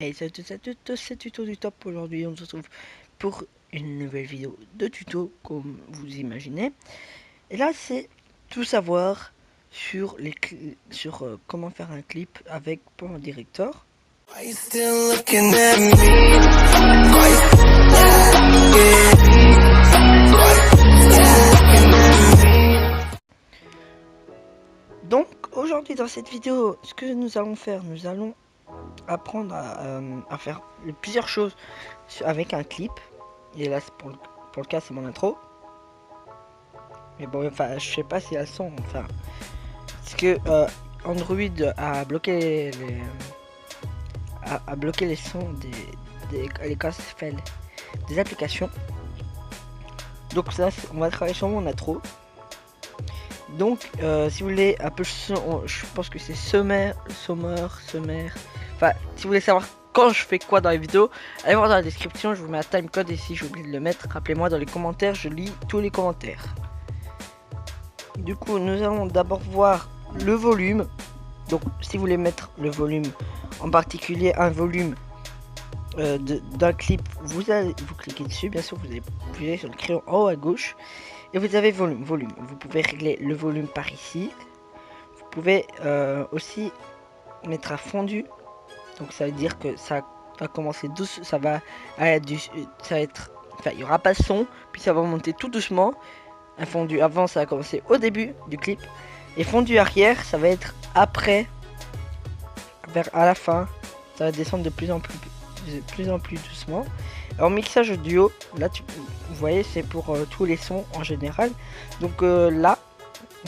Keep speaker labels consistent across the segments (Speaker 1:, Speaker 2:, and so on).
Speaker 1: Hey salut à tous, c'est Tuto du Top. Aujourd'hui on se retrouve pour une nouvelle vidéo de tuto comme vous imaginez. Et là c'est tout savoir sur comment faire un clip avec Point Director.
Speaker 2: Are you still looking at me? Are you
Speaker 1: Donc aujourd'hui dans cette vidéo, ce que nous allons faire, nous allons apprendre à faire plusieurs choses avec un clip. Et là c'est pour le cas c'est mon intro. Mais bon, enfin je sais pas si elles sont, enfin parce que Android a bloqué les sons les casse-fils des applications. Donc ça, on va travailler sur mon intro. Donc si vous voulez un peu je pense que c'est sommaire. Enfin, si vous voulez savoir quand je fais quoi dans les vidéos, allez voir dans la description, je vous mets un timecode et si j'ai oublié de le mettre, rappelez-moi dans les commentaires, je lis tous les commentaires. Du coup, nous allons d'abord voir le volume. Donc si vous voulez mettre le volume, en particulier un volume d'un clip, vous cliquez dessus, bien sûr vous allez appuyer sur le crayon en haut à gauche et vous avez volume. Vous pouvez régler le volume par ici. Vous pouvez aussi mettre à fondu, donc ça veut dire que ça va commencer doucement, ça va être, enfin il y aura pas de son, puis ça va monter tout doucement. Un fondu avant ça va commencer au début du clip et fondu arrière ça va être après, à la fin, ça va descendre de plus en plus doucement. En mixage audio, là vous voyez c'est pour tous les sons en général. Donc là,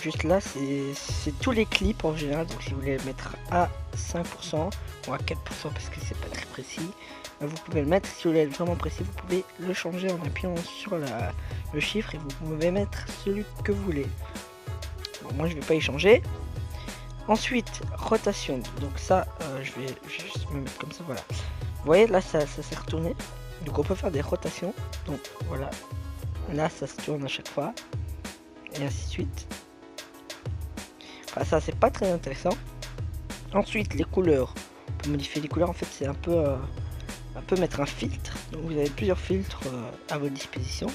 Speaker 1: juste là c'est tous les clips en général. Donc si vous voulez le mettre à 5% ou à 4% parce que c'est pas très précis, vous pouvez le mettre. Si vous voulez être vraiment précis, vous pouvez le changer en appuyant sur le chiffre et vous pouvez mettre celui que vous voulez. Bon, moi je vais pas y changer. Ensuite, rotation. Donc ça, je vais juste me mettre comme ça, voilà. Vous voyez, là, ça s'est retourné. Donc on peut faire des rotations. Donc voilà. Là, ça se tourne à chaque fois. Et ainsi de suite. Enfin, ça, c'est pas très intéressant. Ensuite, les couleurs. Pour modifier les couleurs, en fait, c'est un peu mettre un filtre. Donc vous avez plusieurs filtres à votre disposition.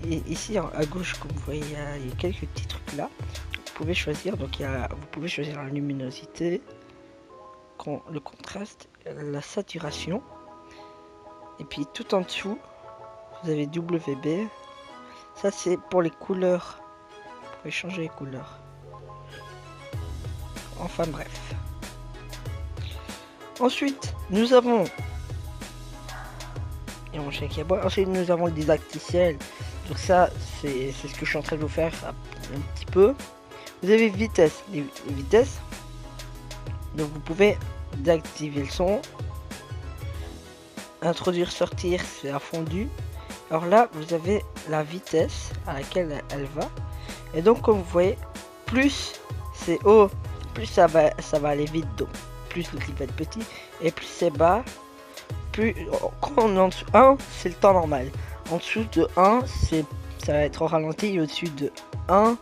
Speaker 1: Et ici, à gauche, comme vous voyez, il y a quelques petits trucs là. Vous pouvez choisir, donc vous pouvez choisir la luminosité, le contraste, la saturation, et puis tout en dessous vous avez WB. Ça c'est pour les couleurs, vous pouvez changer les couleurs. Enfin bref. Ensuite nous avons ensuite nous avons le didacticiel. Donc ça c'est ce que je suis en train de vous faire un petit peu. Vous avez vitesse, les vitesses. Donc vous pouvez désactiver le son. Introduire, sortir, c'est à fondu. Alors là, vous avez la vitesse à laquelle elle va. Et donc comme vous voyez, plus c'est haut, plus ça va aller vite. Donc plus le clip va être petit. Et plus c'est bas, plus quand on est en dessous 1, c'est le temps normal. En dessous de 1, ça va être au ralenti. Et au-dessus de 1,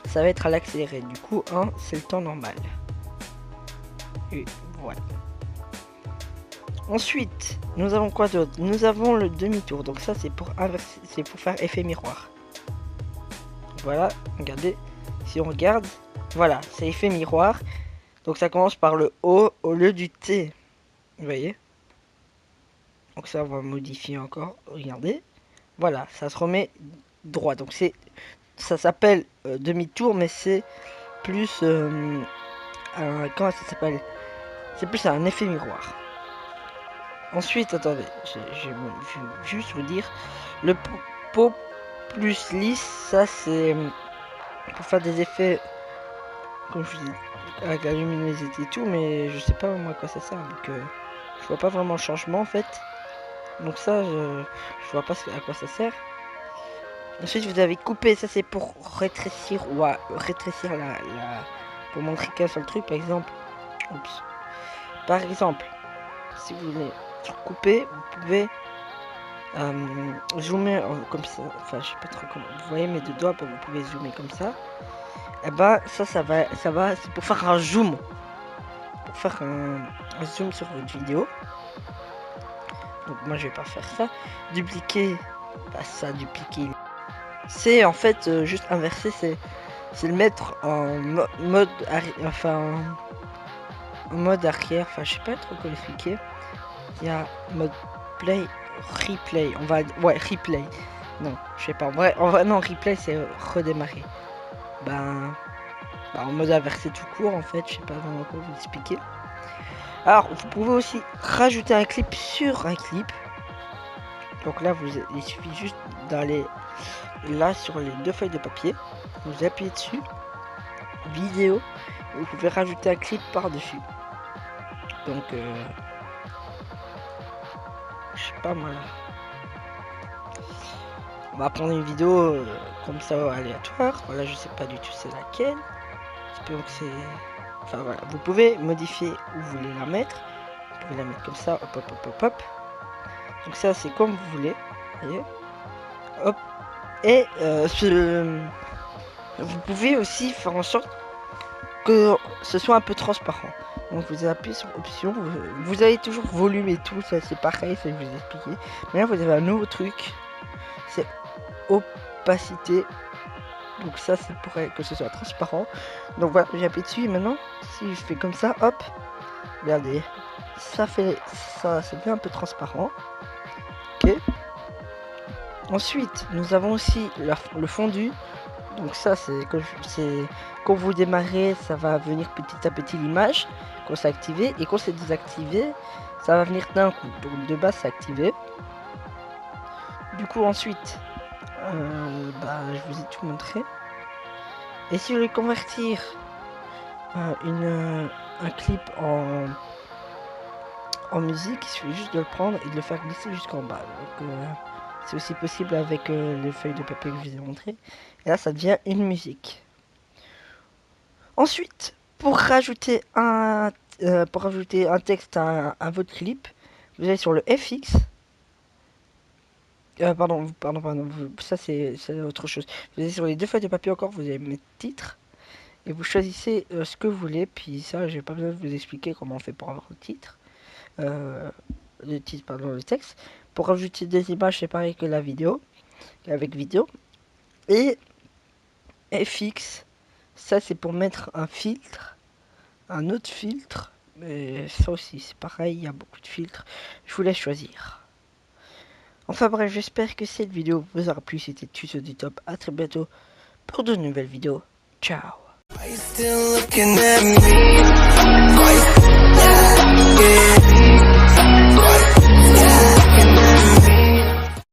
Speaker 1: ça va être à l'accéléré. Du coup 1, c'est le temps normal. Et voilà. Ensuite, nous avons quoi d'autre? Nous avons le demi-tour. Donc ça, c'est pour inverser, c'est pour faire effet miroir. Voilà, regardez. Si on regarde, voilà, c'est effet miroir. Donc ça commence par le O au lieu du T. Vous voyez? Donc ça, on va modifier encore. Regardez. Voilà, ça se remet droit. Donc ça s'appelle demi-tour, mais c'est plus comment ça s'appelle? C'est plus un effet miroir. Ensuite, attendez, je vais juste vous dire, le pot plus lisse, ça c'est pour faire des effets, comme je vous dis, avec la luminosité et tout, mais je sais pas vraiment à quoi ça sert, donc je vois pas vraiment le changement en fait. Donc ça, je vois pas à quoi ça sert. Ensuite, vous avez coupé, ça c'est pour rétrécir ou rétrécir pour montrer qu'un seul truc, par exemple. Oups. Par exemple, si vous voulez couper, vous pouvez zoomer comme ça, enfin je sais pas trop comment, vous voyez mes deux doigts, vous pouvez zoomer comme ça. Et bah ça va, c'est pour faire un zoom, pour faire un zoom sur votre vidéo. Donc moi je vais pas faire ça. Dupliquer, pas ça, dupliquer. C'est en fait juste inverser, c'est le mettre en mode mode arrière, enfin je sais pas trop comment l'expliquer. Il y a mode play, replay, on va, ouais, replay. Non, je sais pas, non, replay c'est redémarrer. En mode inversé tout court en fait, je sais pas vraiment comment vous expliquer. Alors vous pouvez aussi rajouter un clip sur un clip. Donc là il suffit juste d'aller là sur les deux feuilles de papier, vous appuyez dessus, vidéo, et vous pouvez rajouter un clip par dessus. Donc je sais pas moi, on va prendre une vidéo comme ça aléatoire. Voilà, je sais pas du tout c'est laquelle. J'espère que c'est, enfin voilà, vous pouvez modifier où vous voulez la mettre. Vous pouvez la mettre comme ça, hop hop hop hop hop. Donc ça c'est comme vous voulez, voyez. Hop. Et vous pouvez aussi faire en sorte que ce soit un peu transparent. Donc vous appuyez sur option, vous avez toujours volume et tout, ça c'est pareil, ça je vais vous expliquer. Mais là vous avez un nouveau truc, c'est opacité. Donc ça c'est pour que ce soit transparent. Donc voilà, j'appuie dessus et maintenant si je fais comme ça, hop, regardez, ça fait ça, c'est bien un peu transparent. Ok. Ensuite, nous avons aussi le fondu. Donc ça, c'est quand vous démarrez, ça va venir petit à petit l'image. Quand c'est activé et quand c'est désactivé, ça va venir d'un coup. Donc de base, c'est activé. Du coup, ensuite, je vous ai tout montré. Et si vous voulez convertir un clip en musique, il suffit juste de le prendre et de le faire glisser jusqu'en bas. Donc c'est aussi possible avec les feuilles de papier que je vous ai montré. Et là, ça devient une musique. Ensuite, pour rajouter un texte à votre clip, vous allez sur le FX. Pardon, ça c'est autre chose. Vous allez sur les deux feuilles de papier encore, vous allez mettre titre. Et vous choisissez ce que vous voulez. Puis ça, j'ai pas besoin de vous expliquer comment on fait pour avoir le titre. Le texte. Pour rajouter des images, c'est pareil que la vidéo, avec vidéo. Et FX, ça c'est pour mettre un filtre, un autre filtre, mais ça aussi c'est pareil, il y a beaucoup de filtres, je vous laisse choisir. Enfin bref, j'espère que cette vidéo vous aura plu, c'était Tuto du Top, à très bientôt pour de nouvelles vidéos, ciao.
Speaker 2: Are you still looking at me?